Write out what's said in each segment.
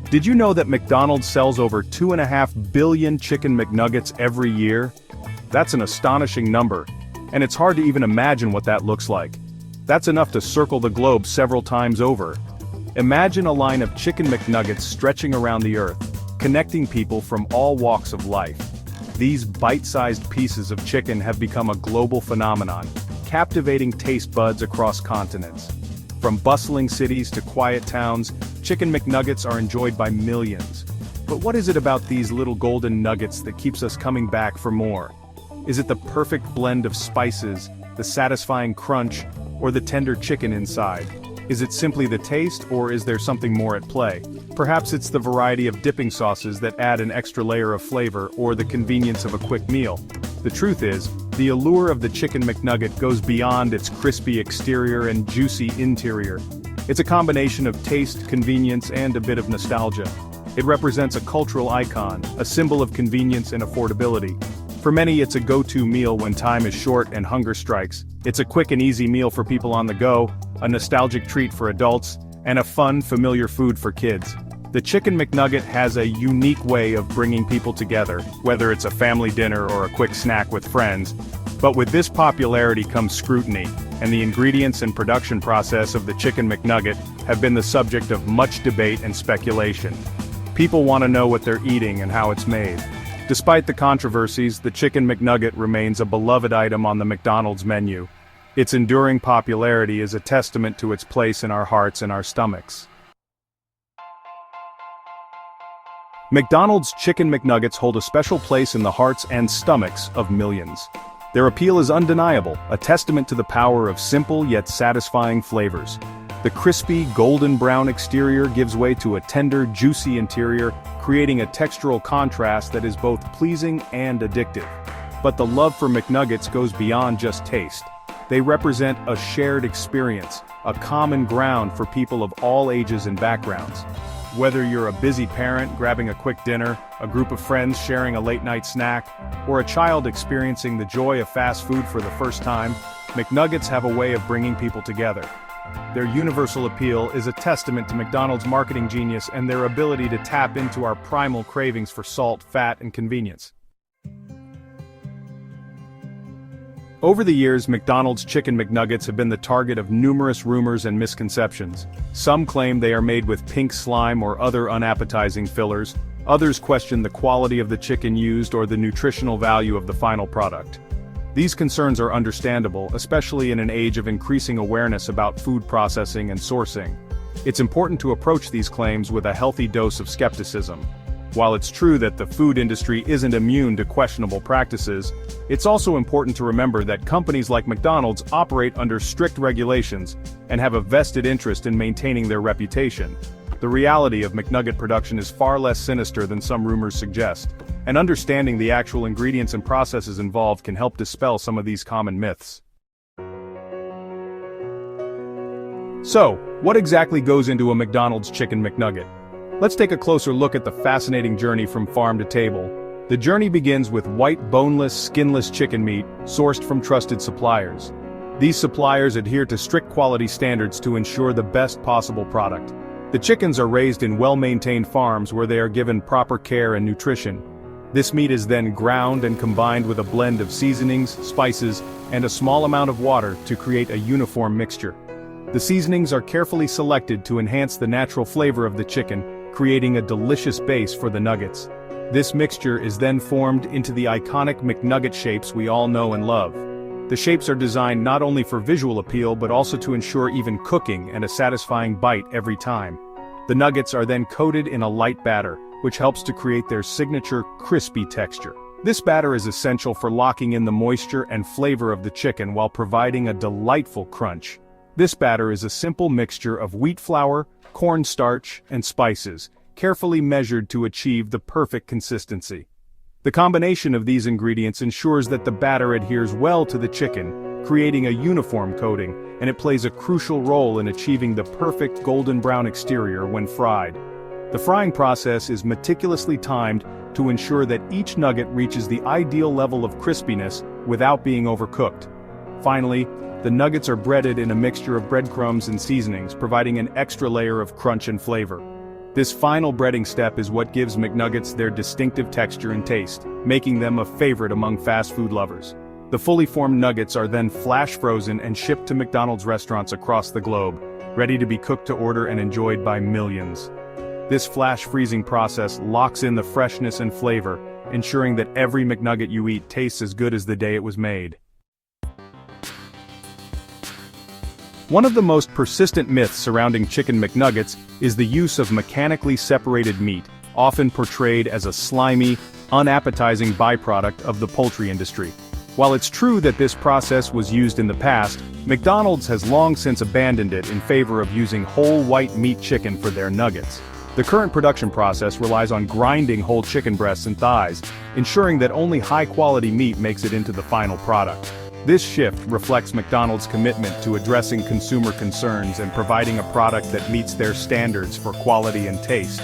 Did you know that McDonald's sells over 2.5 billion chicken McNuggets every year? That's an astonishing number, and it's hard to even imagine what that looks like. That's enough to circle the globe several times over. Imagine a line of chicken McNuggets stretching around the earth, connecting people from all walks of life. These bite-sized pieces of chicken have become a global phenomenon, captivating taste buds across continents. From bustling cities to quiet towns, chicken McNuggets are enjoyed by millions. But what is it about these little golden nuggets that keeps us coming back for more? Is it the perfect blend of spices, the satisfying crunch, or the tender chicken inside? Is it simply the taste, or is there something more at play? Perhaps it's the variety of dipping sauces that add an extra layer of flavor, or the convenience of a quick meal. The truth is, the allure of the chicken McNugget goes beyond its crispy exterior and juicy interior. It's a combination of taste, convenience, and a bit of nostalgia. It represents a cultural icon, a symbol of convenience and affordability. For many, it's a go-to meal when time is short and hunger strikes. It's a quick and easy meal for people on the go, a nostalgic treat for adults, and a fun, familiar food for kids. The Chicken McNugget has a unique way of bringing people together, whether it's a family dinner or a quick snack with friends. But with this popularity comes scrutiny, and the ingredients and production process of the Chicken McNugget have been the subject of much debate and speculation. People want to know what they're eating and how it's made. Despite the controversies, the Chicken McNugget remains a beloved item on the McDonald's menu. Its enduring popularity is a testament to its place in our hearts and our stomachs. McDonald's Chicken McNuggets hold a special place in the hearts and stomachs of millions. Their appeal is undeniable, a testament to the power of simple yet satisfying flavors. The crispy, golden brown exterior gives way to a tender, juicy interior, creating a textural contrast that is both pleasing and addictive. But the love for McNuggets goes beyond just taste. They represent a shared experience, a common ground for people of all ages and backgrounds. Whether you're a busy parent grabbing a quick dinner, a group of friends sharing a late-night snack, or a child experiencing the joy of fast food for the first time, McNuggets have a way of bringing people together. Their universal appeal is a testament to McDonald's marketing genius and their ability to tap into our primal cravings for salt, fat, and convenience. Over the years, McDonald's Chicken McNuggets have been the target of numerous rumors and misconceptions. Some claim they are made with pink slime or other unappetizing fillers. Others question the quality of the chicken used or the nutritional value of the final product. These concerns are understandable, especially in an age of increasing awareness about food processing and sourcing. It's important to approach these claims with a healthy dose of skepticism. While it's true that the food industry isn't immune to questionable practices, it's also important to remember that companies like McDonald's operate under strict regulations and have a vested interest in maintaining their reputation. The reality of McNugget production is far less sinister than some rumors suggest, and understanding the actual ingredients and processes involved can help dispel some of these common myths. So, what exactly goes into a McDonald's Chicken McNugget? Let's take a closer look at the fascinating journey from farm to table. The journey begins with white, boneless, skinless chicken meat, sourced from trusted suppliers. These suppliers adhere to strict quality standards to ensure the best possible product. The chickens are raised in well-maintained farms where they are given proper care and nutrition. This meat is then ground and combined with a blend of seasonings, spices, and a small amount of water to create a uniform mixture. The seasonings are carefully selected to enhance the natural flavor of the chicken, creating a delicious base for the nuggets. This mixture is then formed into the iconic McNugget shapes we all know and love. The shapes are designed not only for visual appeal but also to ensure even cooking and a satisfying bite every time. The nuggets are then coated in a light batter, which helps to create their signature crispy texture. This batter is essential for locking in the moisture and flavor of the chicken while providing a delightful crunch. This batter is a simple mixture of wheat flour, cornstarch, and spices, carefully measured to achieve the perfect consistency. The combination of these ingredients ensures that the batter adheres well to the chicken, creating a uniform coating, and it plays a crucial role in achieving the perfect golden brown exterior when fried. The frying process is meticulously timed to ensure that each nugget reaches the ideal level of crispiness without being overcooked. Finally, the nuggets are breaded in a mixture of breadcrumbs and seasonings, providing an extra layer of crunch and flavor. This final breading step is what gives McNuggets their distinctive texture and taste, making them a favorite among fast food lovers. The fully formed nuggets are then flash frozen and shipped to McDonald's restaurants across the globe, ready to be cooked to order and enjoyed by millions. This flash freezing process locks in the freshness and flavor, ensuring that every McNugget you eat tastes as good as the day it was made. One of the most persistent myths surrounding Chicken McNuggets is the use of mechanically separated meat, often portrayed as a slimy, unappetizing byproduct of the poultry industry. While it's true that this process was used in the past, McDonald's has long since abandoned it in favor of using whole white meat chicken for their nuggets. The current production process relies on grinding whole chicken breasts and thighs, ensuring that only high-quality meat makes it into the final product. This shift reflects McDonald's commitment to addressing consumer concerns and providing a product that meets their standards for quality and taste.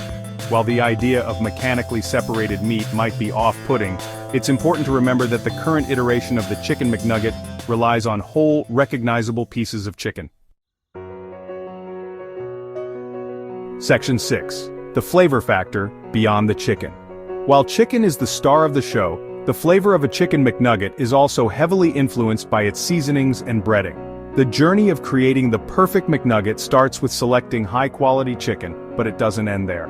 While the idea of mechanically separated meat might be off-putting, it's important to remember that the current iteration of the Chicken McNugget relies on whole, recognizable pieces of chicken. Section 6. The flavor factor beyond the chicken. While chicken is the star of the show, the flavor of a Chicken McNugget is also heavily influenced by its seasonings and breading. The journey of creating the perfect McNugget starts with selecting high-quality chicken, but it doesn't end there.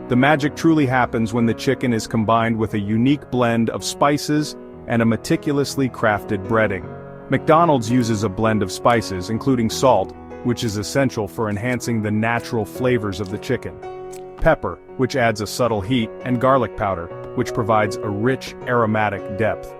The magic truly happens when the chicken is combined with a unique blend of spices and a meticulously crafted breading. McDonald's uses a blend of spices, including salt, which is essential for enhancing the natural flavors of the chicken. Pepper, which adds a subtle heat, and garlic powder, which provides a rich, aromatic depth.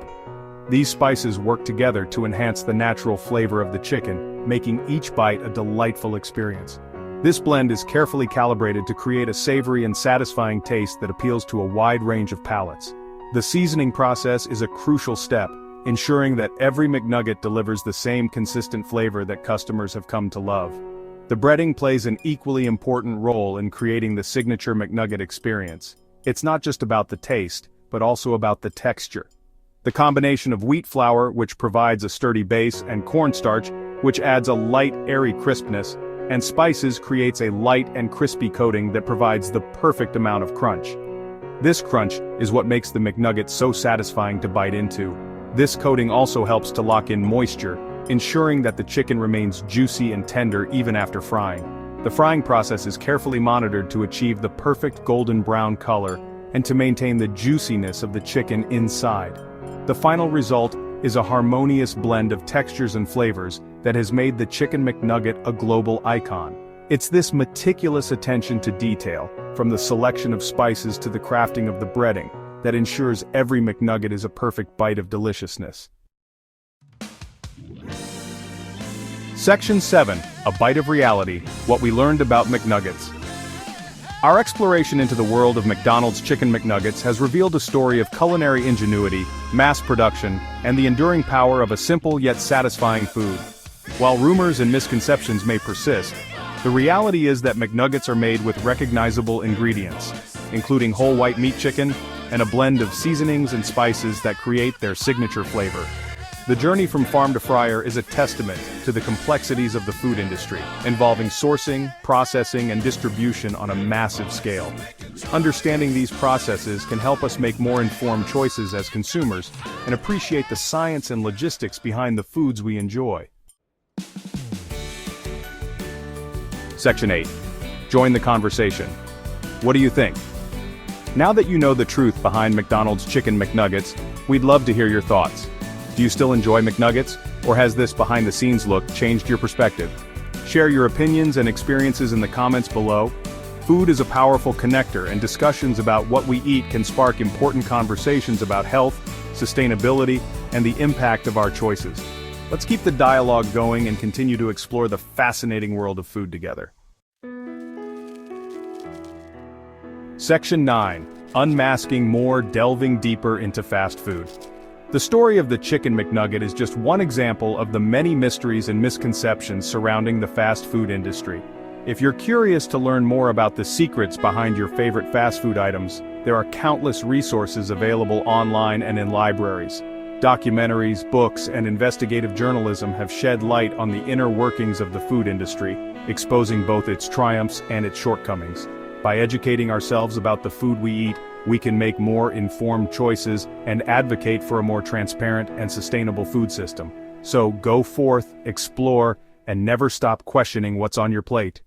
These spices work together to enhance the natural flavor of the chicken, making each bite a delightful experience. This blend is carefully calibrated to create a savory and satisfying taste that appeals to a wide range of palates. The seasoning process is a crucial step, ensuring that every McNugget delivers the same consistent flavor that customers have come to love. The breading plays an equally important role in creating the signature McNugget experience. It's not just about the taste, but also about the texture. The combination of wheat flour, which provides a sturdy base, and cornstarch, which adds a light, airy crispness, and spices creates a light and crispy coating that provides the perfect amount of crunch. This crunch is what makes the McNugget so satisfying to bite into. This coating also helps to lock in moisture, ensuring that the chicken remains juicy and tender even after frying. The frying process is carefully monitored to achieve the perfect golden brown color and to maintain the juiciness of the chicken inside. The final result is a harmonious blend of textures and flavors that has made the Chicken McNugget a global icon. It's this meticulous attention to detail, from the selection of spices to the crafting of the breading, that ensures every McNugget is a perfect bite of deliciousness. Section 7. A Bite of Reality, What We Learned About McNuggets. Our exploration into the world of McDonald's Chicken McNuggets has revealed a story of culinary ingenuity, mass production, and the enduring power of a simple yet satisfying food. While rumors and misconceptions may persist, the reality is that McNuggets are made with recognizable ingredients, including whole white meat chicken, and a blend of seasonings and spices that create their signature flavor. The journey from farm to fryer is a testament to the complexities of the food industry, involving sourcing, processing, and distribution on a massive scale. Understanding these processes can help us make more informed choices as consumers and appreciate the science and logistics behind the foods we enjoy. Section 8. Join the conversation. What do you think? Now that you know the truth behind McDonald's Chicken McNuggets, we'd love to hear your thoughts. Do you still enjoy McNuggets, or has this behind-the-scenes look changed your perspective? Share your opinions and experiences in the comments below. Food is a powerful connector, and discussions about what we eat can spark important conversations about health, sustainability, and the impact of our choices. Let's keep the dialogue going and continue to explore the fascinating world of food together. Section 9. Unmasking more, delving deeper into fast food. The story of the Chicken McNugget is just one example of the many mysteries and misconceptions surrounding the fast food industry. If you're curious to learn more about the secrets behind your favorite fast food items, there are countless resources available online and in libraries. Documentaries, books, and investigative journalism have shed light on the inner workings of the food industry, exposing both its triumphs and its shortcomings. By educating ourselves about the food we eat, we can make more informed choices and advocate for a more transparent and sustainable food system. So go forth, explore, and never stop questioning what's on your plate.